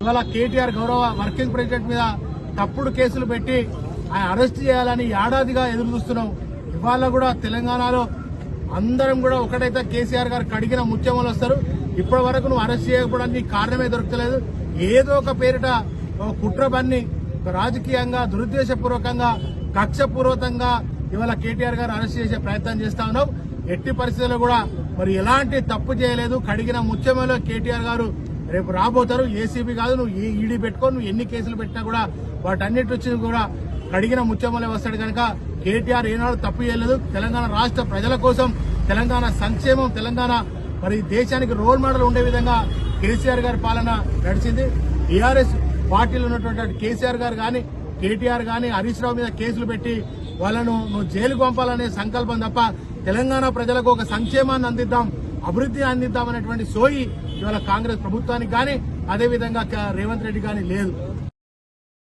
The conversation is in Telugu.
ఇవాళ కేటీఆర్ గౌరవ వర్కింగ్ ప్రెసిడెంట్ మీద తప్పుడు కేసులు పెట్టి ఆయన అరెస్ట్ చేయాలని ఏడాదిగా ఎదురు చూస్తున్నాం. ఇవాళ కూడా తెలంగాణలో అందరం కూడా ఒకటైతే కేసీఆర్ గారు కడిగిన ముత్యములు వస్తారు. ఇప్పటి వరకు నువ్వు అరెస్ట్ చేయకపోవడానికి కారణమే దొరకలేదు. ఏదో ఒక పేరిట కుట్ర బన్ని రాజకీయంగా దురుద్దేశపూర్వకంగా కక్షపూర్వకంగా ఇవాళ కేటీఆర్ గారు అరెస్ట్ చేసే ప్రయత్నం చేస్తా ఉన్నావు. ఎట్టి పరిస్థితుల్లో కూడా మరి ఎలాంటి తప్పు చేయలేదు. కడిగిన ముత్యములో కేటీఆర్ గారు రేపు రాబోతారు. ఏసీబీ కాదు, నువ్వు ఈడీ పెట్టుకో, నువ్వు ఎన్ని కేసులు పెట్టినా కూడా వాటన్నిటి వచ్చి కూడా కడిగిన ముత్యములే వస్తాడు కనుక కేటీఆర్ ఏనాడు తప్పు చేయలేదు. తెలంగాణ రాష్ట్ర ప్రజల కోసం, తెలంగాణ సంక్షేమం, తెలంగాణ మరి దేశానికి రోల్ మోడల్ ఉండే విధంగా కేసీఆర్ గారి పాలన నడిచింది. టీఆర్ఎస్ పార్టీలో ఉన్నటువంటి కేసీఆర్ గారు గాని, కేటీఆర్ గాని హరీష్ రావు మీద కేసులు పెట్టి వాళ్ళను నువ్వు జైలుకు పంపాలనే సంకల్పం తప్ప తెలంగాణ ప్రజలకు ఒక సంక్షేమాన్ని అందిద్దాం, అభివృద్ధి అందిద్దాం అనేటువంటి సోయి ఇవాళ కాంగ్రెస్ ప్రభుత్వానికి గాని అదేవిధంగా రేవంత్ రెడ్డి గాని లేదు.